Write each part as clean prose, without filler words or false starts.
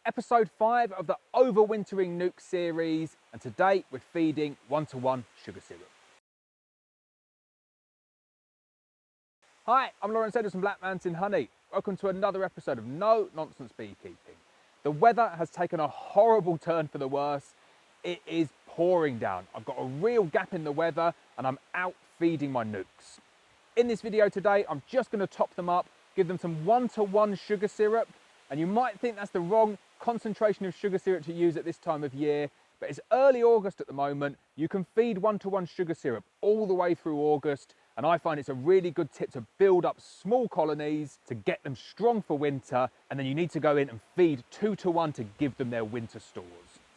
episode 5 of the Overwintering Nuc series, and today we're feeding 1-to-1 sugar syrup. Hi, I'm Lawrence Edwards from Black Mountain Honey. Welcome to another episode of No Nonsense Beekeeping. The weather has taken a horrible turn for the worse. It is pouring down. I've got a real gap in the weather and I'm out feeding my nucs. In this video today, I'm just going to top them up, give them some 1-to-1 sugar syrup. And you might think that's the wrong concentration of sugar syrup to use at this time of year, but it's early August at the moment. You can feed 1-to-1 sugar syrup all the way through August, and I find it's a really good tip to build up small colonies to get them strong for winter, and then you need to go in and feed 2-to-1 to give them their winter stores.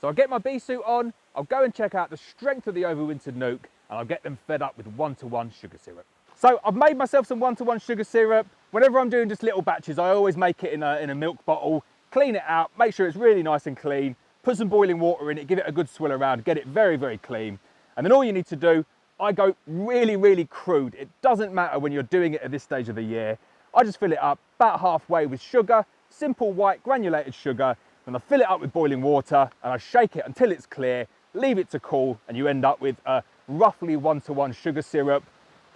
So I'll get my bee suit on, I'll go and check out the strength of the Overwintered Nuc, and I'll get them fed up with 1-to-1 sugar syrup. So I've made myself some 1-to-1 sugar syrup. Whenever I'm doing just little batches, I always make it in a milk bottle, clean it out, make sure it's really nice and clean, put some boiling water in it, give it a good swill around, get it very, very clean. And then all you need to do, I go really, really crude. It doesn't matter when you're doing it at this stage of the year. I just fill it up about halfway with sugar, simple white granulated sugar, and I fill it up with boiling water and I shake it until it's clear, leave it to cool, and you end up with a roughly 1-to-1 sugar syrup.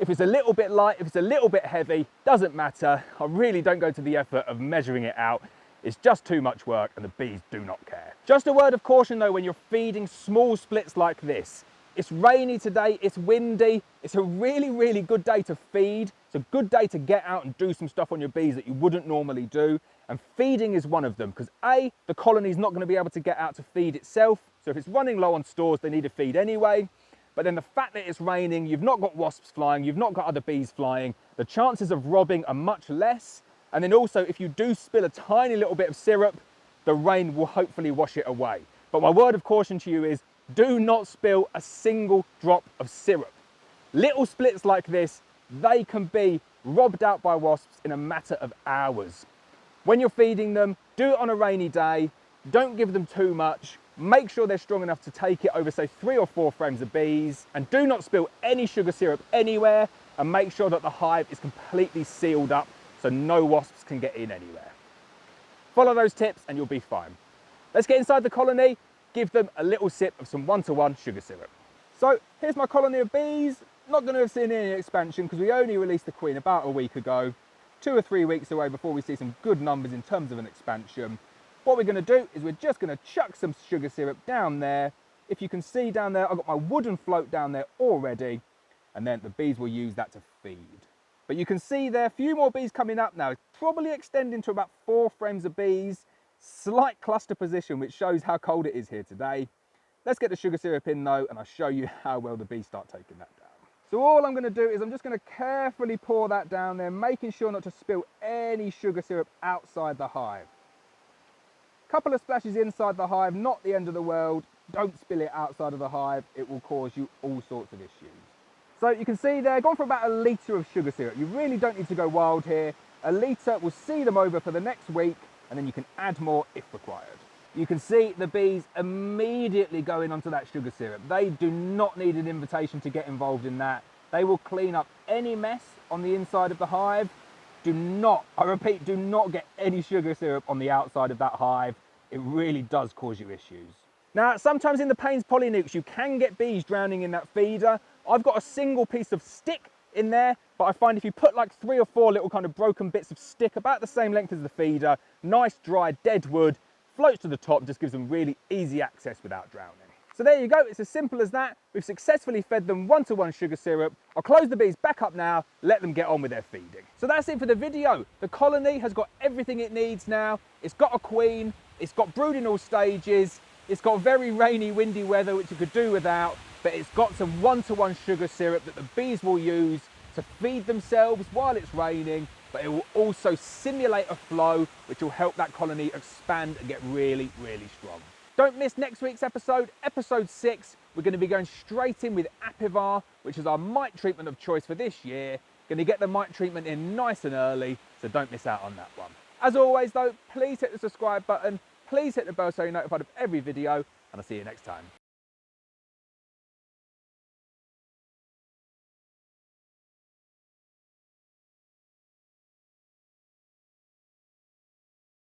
If it's a little bit light, if it's a little bit heavy, doesn't matter. I really don't go to the effort of measuring it out. It's just too much work and the bees do not care. Just a word of caution though, when you're feeding small splits like this. It's rainy today, it's windy. It's a really, really good day to feed. It's a good day to get out and do some stuff on your bees that you wouldn't normally do. And feeding is one of them, because A, the colony's not going to be able to get out to feed itself. So if it's running low on stores, they need to feed anyway. But then the fact that it's raining, you've not got wasps flying, you've not got other bees flying, the chances of robbing are much less. And then also, if you do spill a tiny little bit of syrup, the rain will hopefully wash it away. But my word of caution to you is, do not spill a single drop of syrup. Little splits like this, they can be robbed out by wasps in a matter of hours. When you're feeding them, do it on a rainy day, don't give them too much. Make sure they're strong enough to take it over, say, 3 or 4 frames of bees, and do not spill any sugar syrup anywhere, and make sure that the hive is completely sealed up so no wasps can get in anywhere. Follow those tips and you'll be fine. Let's get inside the colony, give them a little sip of some 1-to-1 sugar syrup. So here's my colony of bees. Not going to have seen any expansion because we only released the queen about a week ago, 2 or 3 weeks away before we see some good numbers in terms of an expansion. What we're going to do is we're just going to chuck some sugar syrup down there. If you can see down there, I've got my wooden float down there already, and then the bees will use that to feed. But you can see there, a few more bees coming up now. It's probably extending to about 4 frames of bees. Slight cluster position, which shows how cold it is here today. Let's get the sugar syrup in though, and I'll show you how well the bees start taking that down. So all I'm going to do is I'm just going to carefully pour that down there, making sure not to spill any sugar syrup outside the hive. Couple of splashes inside the hive, not the end of the world. Don't spill it outside of the hive, it will cause you all sorts of issues. So you can see there, gone for about 1 litre of sugar syrup. You really don't need to go wild here. 1 litre will see them over for the next week, and then you can add more if required. You can see the bees immediately going onto that sugar syrup. They do not need an invitation to get involved in that. They will clean up any mess on the inside of the hive. Do not, I repeat, do not get any sugar syrup on the outside of that hive. It really does cause you issues. Now, sometimes in the Payne's polynucs, you can get bees drowning in that feeder. I've got a single piece of stick in there, but I find if you put like 3 or 4 little kind of broken bits of stick, about the same length as the feeder, nice dry dead wood, floats to the top, just gives them really easy access without drowning. So there you go, it's as simple as that. We've successfully fed them 1-to-1 sugar syrup. I'll close the bees back up now, let them get on with their feeding. So that's it for the video. The colony has got everything it needs now. It's got a queen, it's got brood in all stages, it's got very rainy, windy weather, which you could do without, but it's got some 1-to-1 sugar syrup that the bees will use to feed themselves while it's raining, but it will also simulate a flow, which will help that colony expand and get really, really strong. Don't miss next week's episode, episode 6. We're going to be going straight in with Apivar, which is our mite treatment of choice for this year. Going to get the mite treatment in nice and early, so don't miss out on that one. As always though, please hit the subscribe button, please hit the bell so you're notified of every video, and I'll see you next time.